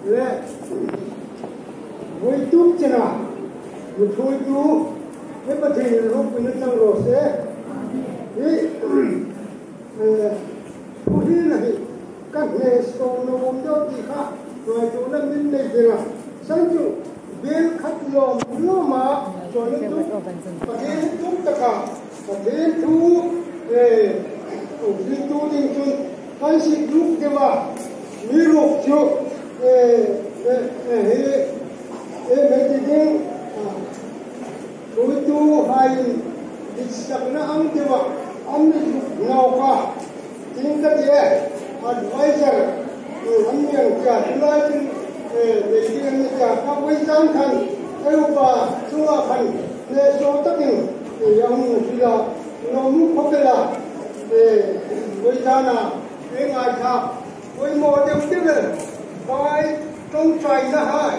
le voi tu chena voi tu cái vấn đề lúc mình trong rồi sẽ cái phụ nữ này các nghề sâu nó không cho gì khác rồi chỗ nó mình đây là sáng chủ biến khách lòng nó mà cho nên chúng và thế chúng ta cả và thế chú đi tu đình chung cái sự lúc cái mà mi lục chưa mấy cái tiếng đối tu hay đi sắp nó ăn thì mà ăn đi nào cả chính cái gì advisor ăn miếng cả lại để đi ăn cả các quý giang thành theo bà chúa thành để cho tất nhiên thì ông chỉ là nó muốn có cái là để quý giang là cái ngày khác quý một điều tiếp là bài trong trái là hai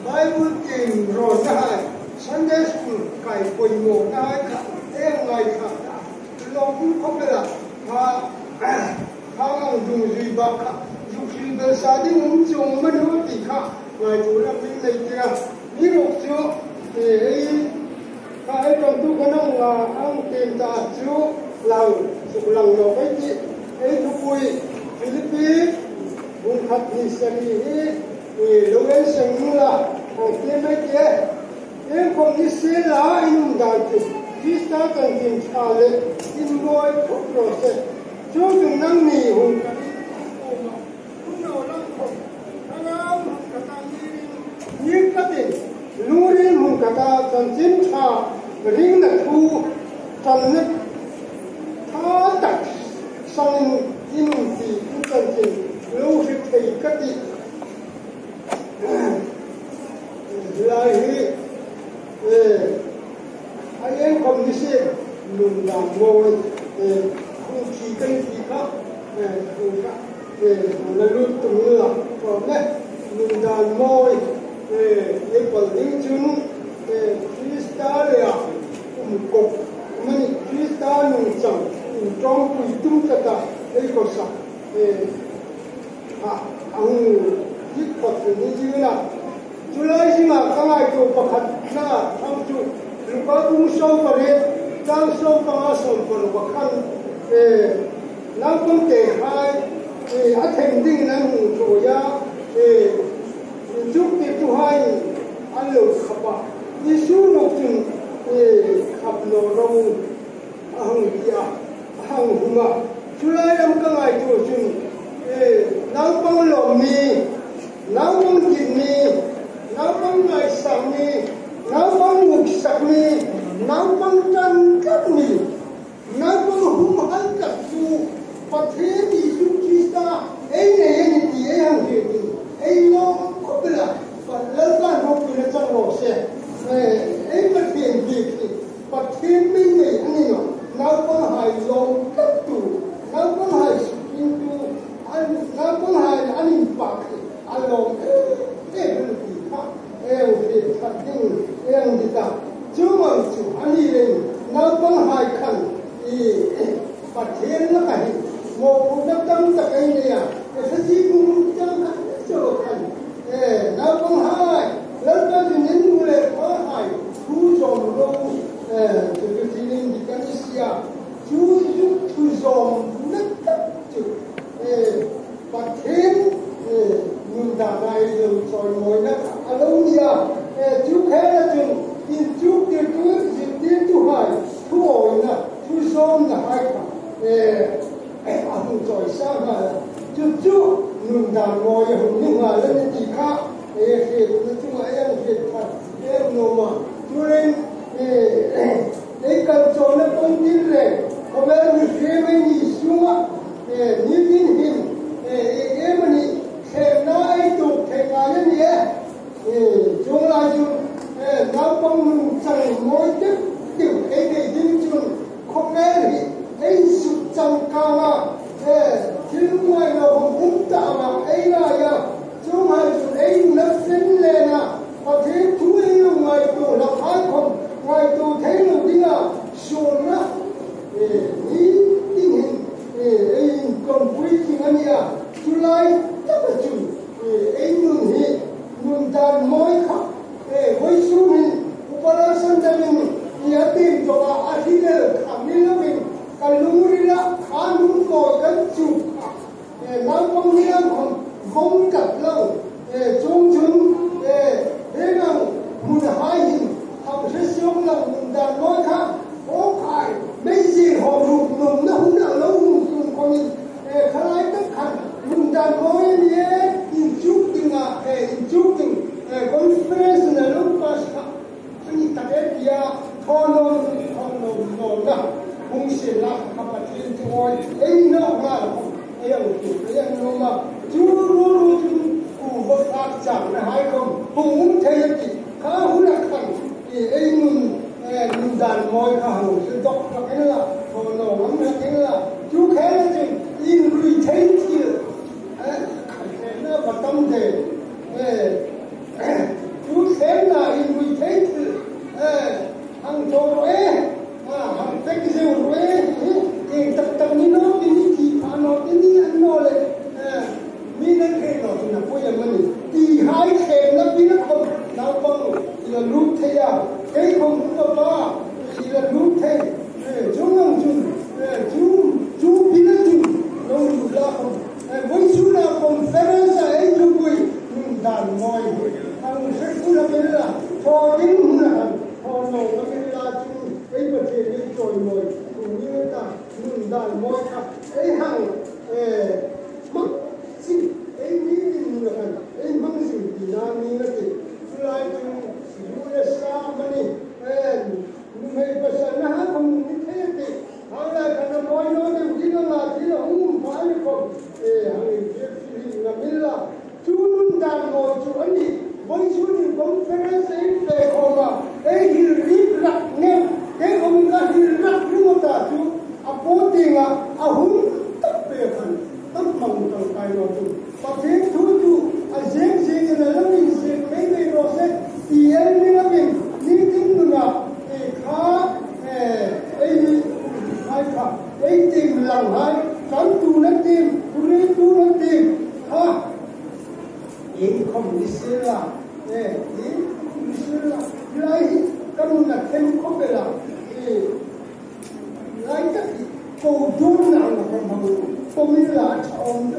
bài bút tìm rồi là hai Sunday school cái quý một là hai cái ngày khác nó muốn có cái là hàng dùng gì bạc dùng gì để gia đình ông chồng mình hỗ trợ khác ngoài chỗ là mình lấy tiền đi học chưa thì cái trong tu cái năng là ông tìm ta chưa lòng sụp lòng nó cái gì ấy chú vui Philippines vùng khắp đi xem đi thì lúc ấy sinh là hàng tiền mấy kia em không đi xem là anh đang chụp khi ta cần tìm trả lại in ngôi thuốc rồi sẽ chú đừng năng nỉ hùng cả đi không nào lắm không thằng nào hùng cả ta như cái gì lưu riêng hùng cả ta chân chính trả riêng là thu chân nhất thá đặc sang in thì cũng chân chính lưu riêng thì cái gì lại anh em không đi xem mình làm ngồi không chỉ cái gì khác là luôn từng là còn đấy mình làm ngồi để còn những chứng Christalia một cục mình Christalia mình chẳng trong quỷ tung tất cả đây có sao ông giết Phật thì như thế nào chú lấy gì mà các ngài chủ Phật na ông chủ lúc có cũng sâu vào đây đang sâu vào sâu vào Phật khăn nó cũng kể hai thành tinh năng chủ ya chúc cái tu hai anh lục khắp à đi xuống lục chừng khắp lồ rong hằng kia hằng hùng à chú lấy làm các ngài chủ chừng nấu bông lẩu mì nấu bông thịt mì nấu bông ngày sáng mì nấu bông ngục sạc mì nấu bông chân cắt mì nấu bông hùng hăng cắt su và thế thì chúng ta ấy này thì ấy hàng gì ấy nó có cái là và lớn ra nó cứ là trong lò xe ấy mà tiền gì thì và thế mình này anh ấy nó có hài lòng cắt tủ nó có hài sụp tu nó có hài anh bạc anh lòng cái gì khác em thì thật tình em thì ta chứ mà chủ anh đi lên nó có hài khẩn thì và thế nó phải một năm trăm tập anh này cái gì cũng trăm cho khẩn nó có hài lớn ra thì những người có hài thu dòng lâu từ cái gì lên thì cái gì chú giúp thu dòng rất thấp chữ và thế nhưng đã này rồi rồi ngồi đó alo nia chú khé là chừng tin chú tiền cứ tiền chú hỏi thu hồi nè thu dòng là hai cả ông rồi sao mà chú nhưng đã ngồi nhưng mà lên gì khác thì chúng mà em thì em nó mà chú lên để cần cho nó không tin rồi hôm nay mình xem mấy gì xuống á như tin hình em mình xem nó ấy tục thầy ngài như vậy chúng là chúng nó không chẳng mỗi tức kiểu cái này dân chúng không nghe thì ấy sụt chẳng cao mà chứ ngoài nó không cũng tạo mà ấy là ya chúng hay chúng ấy nó sinh lên à và thế chú ấy là ngoài tù là phải không ngoài tù thấy là đi là xuân á ý tình hình ấy còn quý thì anh ya chú lại tất là chú ấy mừng hi dan moi kha voi su min upara san da min ya tim to a ahile khamila min kalumurila khanum ko kan chu na pong niam gom kat lo chung chung ngang mun hai hin học sẽ sống là đàn nói khác có phải mấy gì họ rụt nồng nó không nào lâu không có mình khá lái tất cả mun đàn nói nhé in chút tình conference là lúc pas anh ta cái kia thon non là không sẽ là các bạn tin tôi ấy nó là ấy nó mà chú luôn cụ vật phát chẳng là hay không cũng thấy gì khá hữu lạc thành ấy mun đàn môi khá hữu sự đọc là cái là thon non là cái là chú khé là gì in retain kia cái nó và tâm thế chú khé là in retain hàng thô rồi hàng phép rượu rồi tập như nó thì phá nó thì ăn nó lại mi nó khen nó thì là coi như mình thì hai khen nó bị nó không nào bằng là lúc thế à cái không có ba thì là lúc thế chúng ông chú bị nó chú đâu chú là không với chú là không phải là ấy chú quỳ đàn môi hàng sẽ chú là cái là thò tiếng là thò nó cái là chú cái vật thể đi trồi mồi cũng như ta đàn môi cả ấy hàng mắc gì ấy mi mình là ấy mắc gì thì na mi là gì lại chú USA mani mấy bữa sau nó không như thế thì họ lại cái môi nó đều chỉ là không phải không hàng việc gì là mình là chú đàn môi chú anh đi với chú thì cũng phải về không mà ấy thì rít rặt nghe cái không có thì rặt luôn ta chú bố tiền húng tất về phần tất mong trong cái đó chú và thế chú dễ là nó mình dễ mấy ngày rồi sẽ thì em đi là mình đi tính được thì khá ấy hai khá ấy tìm lòng hai cắn tu nó tìm ha em không đi xe là em không đi xe là lại cái là thêm không về là lại cái câu đúng nào là không biết là ông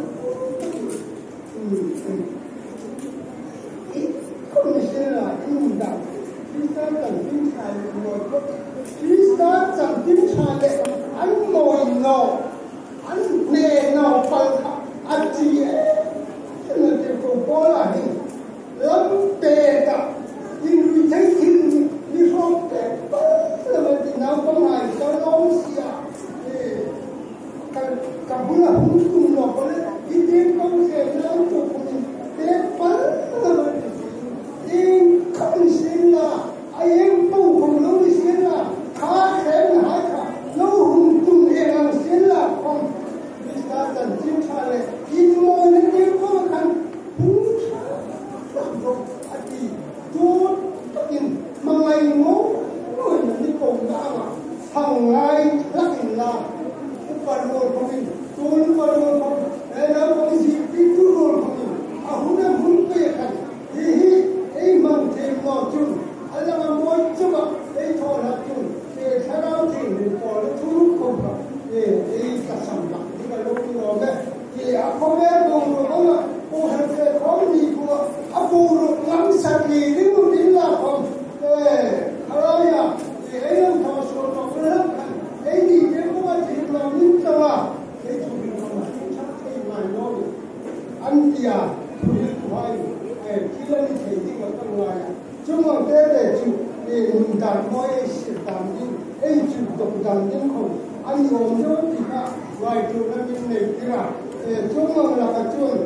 không biết là không đạo chúng ta cần tin thầy ngồi chúng ta cần tin thầy để anh ngồi ngầu anh nề ngầu bằng anh chị ấy là cái câu bố là gì lắm tệ cả nhưng vì thấy thì như không tệ là mà thì nào không hài cho nó xì cả bữa là không cùng nó có đấy đi đến công nghệ nó chụp mình để bắn là mà thì không xin là ai em tu cùng nó đi xin là khá khen hai cả nó hùng tung em làm xin là không vì ta cần chiến tra này in môi nó kêu có khăn hùng làm rồi à thì tốt in mà ngày ngố rồi là đi cùng ra mà hàng ngày lắc là phần rồi của mình tôi phần rồi của nó có gì cái thứ rồi của mình không nên muốn về cảnh thì ấy mang thêm vào chung anh là muốn chứ mà ấy thôi là chung để sau đó thì mình có nó thu không phải để cả sản phẩm như vậy lúc đó đấy thì không biết đâu rồi không là cô thằng kia có gì của cô rồi lắm sạch gì đến một đến là không thôi à thì ấy nó thò xuống nó cứ hết ấy thì cái có gì là những cái là cái chủ yếu là chắc cái này nó anh kia chủ yếu phải khi lên thì cái tâm ngoài chúng mà thế để chủ để mình đàn môi sự đàn đi ấy chủ động đàn những không anh gồm nhớ thì cả vài chủ là những này kia là chúng mà là cái chuyện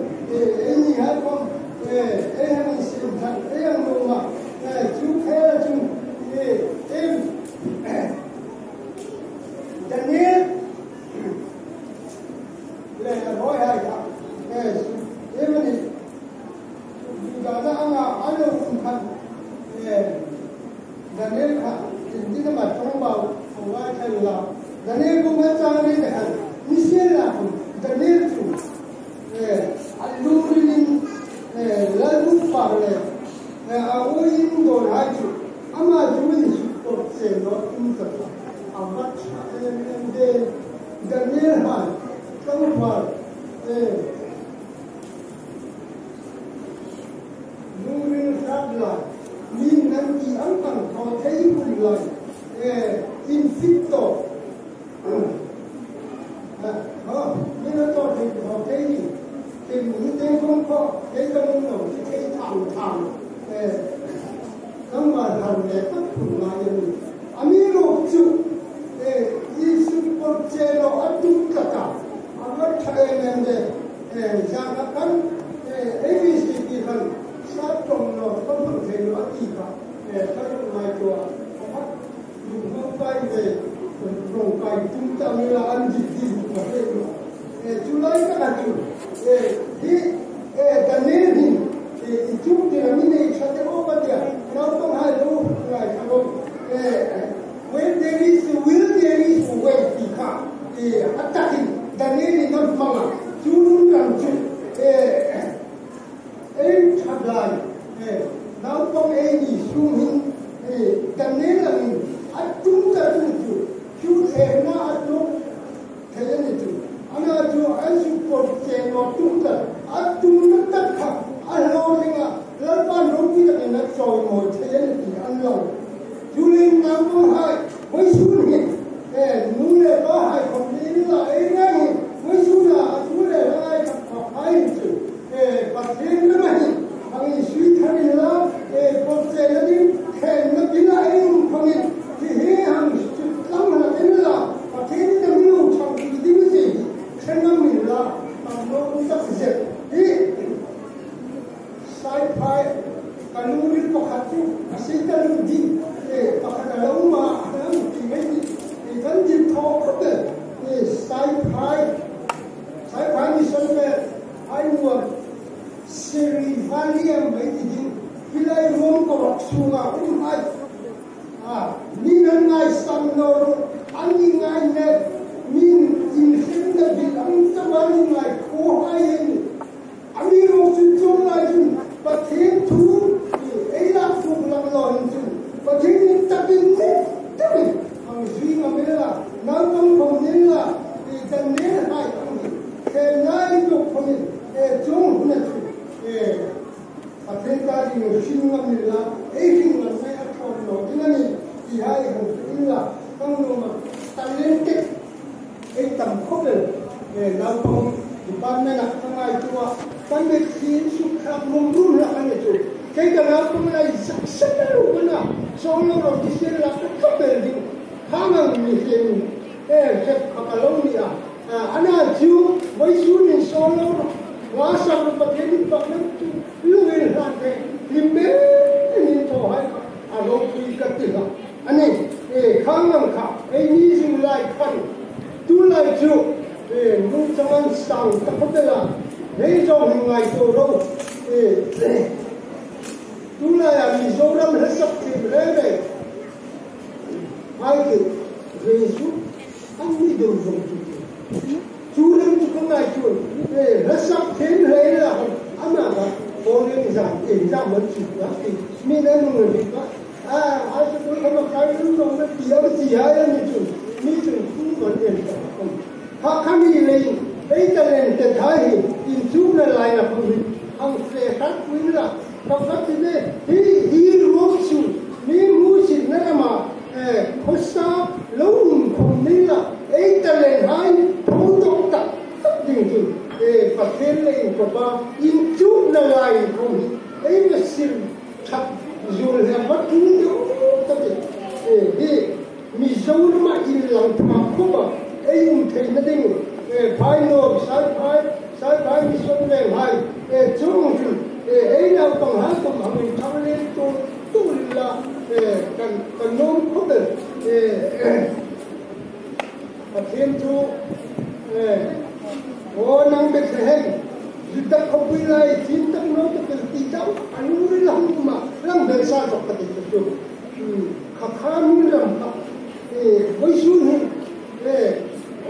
ấy như hay không ấy là mình sự thật ấy là người mà chú thế là chúng em Daniel là nói hay cả em này chúng ta đang ăn được không khăn Daniel cả thì cái mà trong bảo của ai thay là Daniel cũng phải trang đi để ăn Michel là Daniel chủ anh luôn đi lên lúc vào này ôi in đồ hai chữ ama chú mình support xe nó in thật amat em de Daniel Han không phải nurin sát lại min năng kỳ ấn bằng họ thấy cùng lại infito nhưng nó cho thì họ thấy gì thì những cái không có cái không nào cái thằng không mà thằng này tất cùng lại như Amiro chú Yesu porcelo atum kata amat kaya nende jangan kan ABC kan saat tongno tongno selo atika kalau mai tua amat rumpai de rumpai tunta mila anji di paselo Julai kan tu di Daniel itu dia mini satu obat dia kalau tong halu lai kalau when there is will, there is way. Attacking Daniel not mama. Chulun dan chul. Tablai. Now from any swimming. Daniel ni. Atum tak tu. Chul na atum. Kaya tu. Ana tu support channel atum tak. Atum tak kah. Allah dengar. Lepas nanti tak nak join mau kaya tu. Allah. Julin namu hai. Wei suni. Nune ba hai không đi là ấy ngay với số là số này là ai gặp phải chứ và thêm nữa này thằng suy thay là còn sẽ là đi khen nó chỉ là ấy không thì thế hàng lắm là thế là và thế là nhiều chẳng thì cái gì khen nó mình là nó cũng rất dễ thì sai phải cái nụ đi có hạt chú xây dựng đi và cái lâu mà nó thì mấy kan di talk about sci-fi mission where I know Siri Valium by the Pilai Rom Koroksunga min ngai sam no ani ngai ne min in hin da bilang tabani ngai ko hai ni ami ro sin chong lai jun pa the tu ei la fu lang lon jun pa the ni tabin ne tabin suy mà mới là nó không còn nên là thì cần nên hai không thì ngay được không thì chúng là thế ta thì người sinh năm này là ấy khi mà sai ăn còn nó thế này thì hai không phải là không đâu mà ta lên cái tầm khốc này để nó không thì ban này là không ai chua ban này khiến sụt khắp mông run là anh này chua cái nào cũng là rất là luôn cái nào sau lâu rồi thì sẽ là cái khốc này thì Hamang mihin, cek Catalonia. Anak Jew, Waisun in Solo, Wasa Rupateni Pakam, Luwin Hake, Limbe, in Tohai, Aloki Katila. Ane, Hamang Ka, Amazing like fun. Two like Jew, Nutaman Sang, Tapatela, Hazel like Toro, Two like Mizoram Hesapti, Rebe. Hai cái về xuống anh đi đường dùng chú đừng không ai chuồn để nó sắp thế này là anh là có liên giảm tiền ra một chút đó thì mình đây một người việt đó ai sẽ có không có cái đúng không nó gì hay là mình chuẩn không có tiền không họ khám gì lên đấy cho nên tiền thái thì tiền chú lại là không sẽ khác quý là không khác thế này thì ruộng xuống mình mua xịt nó mà Hossa lâu không nên là ấy ta lên hai thủ tục tập tình hình và thêm lên của ba in chút là lại không ấy là xin thật dù là mất chúng nhiều tất để mi dâu nó mà in lòng thầm không mà ấy cũng thấy nó đinh phải nộp sai phải mi xuân về hai chúng ấy nào bằng hai bằng mình thắng lên tôi là cần nôm không được và thêm chú có năng biệt thể hình dù ta không quy lại chính ta nói cho cái tí cháu anh nuôi lắm mà lắm đời xa dọc cái tình chú khắp khá mình làm với xuống hình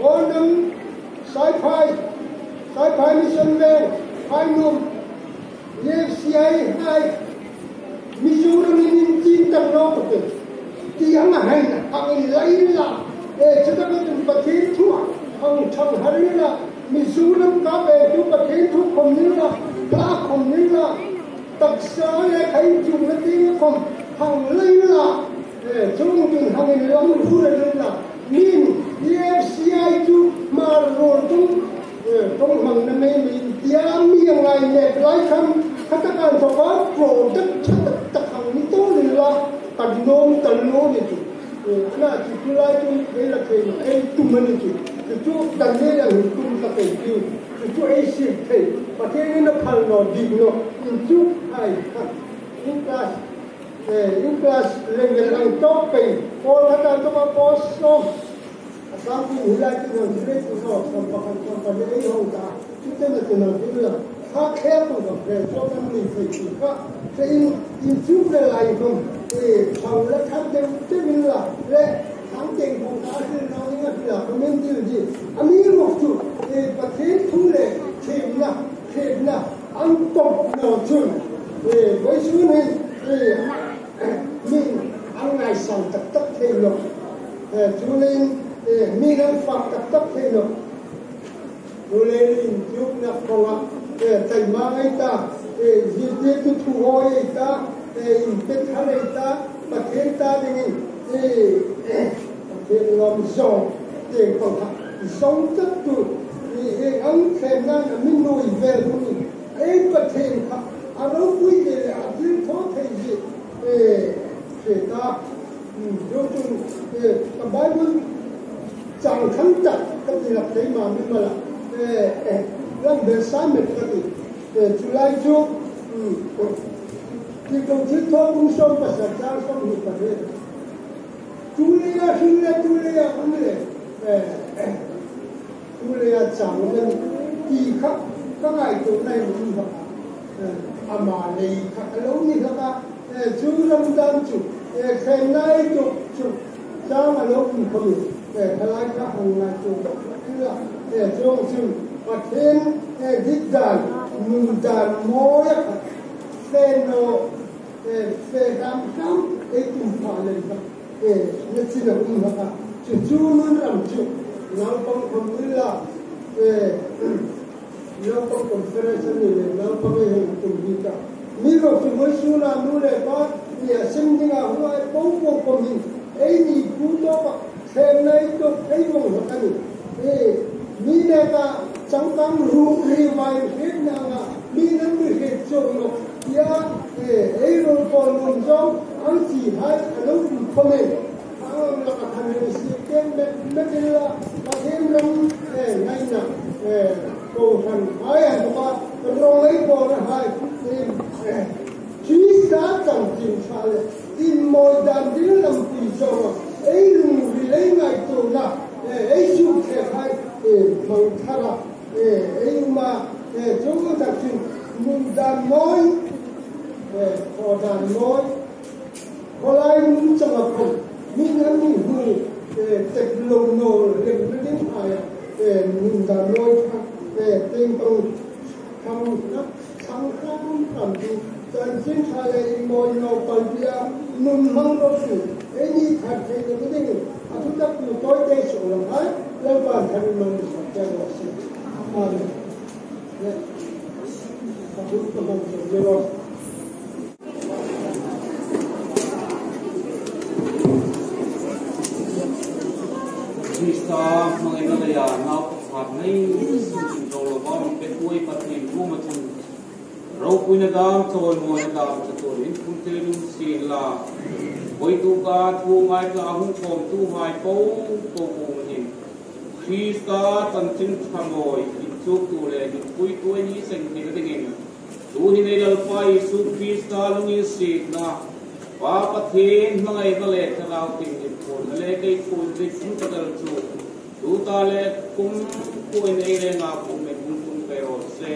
có năng sai phai mission về phai nôm EFCI hai Mizoram in Chin Tam No thì anh hay là anh lấy là chúng ta có từng bậc thiên thuốc anh chọn hay là mình du năm cá về chúng bậc thiên thuốc không như là cá không như là tập sở để thấy chúng nó tiếng không hàng lấy là chúng mình hàng lắm vui là mình DFCI chú mà rồi chúng trong hàng năm nay mình tiêm miệng ngày này lại không các bạn cho có product tất hàng những thứ là tận nôm này chú, na chú lại chú đây là cái tụm này chú đằng này là tụm các cái chú ấy xịt thế, mà cái nó phẳng nó đi nó, chú hay in class level ang top pay, all hata to mga post no, asam kung hila ito ng direct no, sa pagdali yung ta, kita na tinatila. Kaya po ba, so kami ni ka sa in tube na lai kung chang la tham dem la le tham ding kung ta sin no ni nga pila community di ami mo chu pathe thu le thêm na ang top no chu với số này mình ang ngày sang tập thêm no chu lên mình ang phật tập thêm no chu lên chụp na phong thầy mang ấy ta, việc tu thu hồi ấy ta, biết thằng ấy ta, mà thiên ta thì thiên làm giàu, thì còn sống rất tốt, thì ông thèm năng là mình nuôi về luôn, ấy bất thèm khác, anh nói quý về là thiên thoát thầy gì, thì ta, rồi chung, cái bài vở chẳng khăn chặt, cái gì là thế mà mình mà là, làm để sáng mệt cái gì, chú lại chú, thì công chức thôi cũng sống và sản giao sống được cả thế, chú lê không lê, chú lê chẳng nên kỳ khắc các ngày chỗ này cũng vậy, mà này khắc lâu như thế nào, chú làm đam chú, khen nay chú, cha mà lâu cũng không được, thay lại các hàng ngày chú, thế là chú và thêm đích đàn mừng đàn mối phê nô phê đám khám ấy cũng phải lên nhất chỉ là cũng là chú luôn làm chú nào không như là nào không confederation này nào không cái hình tụng gì cả mi rồi chúng mới xuống làm luôn này có thì sinh như là hôm nay bốn cuộc của mình ấy thì cũng đó thêm này tôi thấy một cái gì mi này ta chẳng tăng rùa đi vài hết nào mi nó bị hết trộn rồi ya ấy rồi còn luôn giống anh chỉ hay anh lúc không nên anh là cái thằng này sẽ kiếm mấy cái là thêm năm ngày nào cô thằng hai anh mà cái rong ấy còn là hai chỉ giá chẳng chịu sao đấy in môi đàn đi làm gì cho ấy đừng vì lấy ngày tổ là ấy chịu thiệt hay bằng thà ấy mà chúng ta tập trung mừng đàn nói họ đàn nói họ lại muốn chẳng là không mình ăn mình hư tịch lồng nổ lên đến phải mừng đàn nói tên công không sáng không làm gì dan chính thay mọi người phải đi nung măng đó sự ấy như thật thì cái gì chúng ta cứ tối tây số là phải lâu bản thân mình sẽ cho sự Krista mengenai anak kami kalau kami berkuai pada rumah tu, rau punya dam, cawal muan dam, caturin pun terus sila, boy tu ka tu mai ka ahung kom tu mai pau ni, Krista tancing khamoi, itu tu le, itu ni sengkir dengan, tu ni nedal pai su Krista lungi sila, apa thien mengai balik kalau tinggi. Lagi pun disini terus tu tale kum kuih ni le ngap kum perose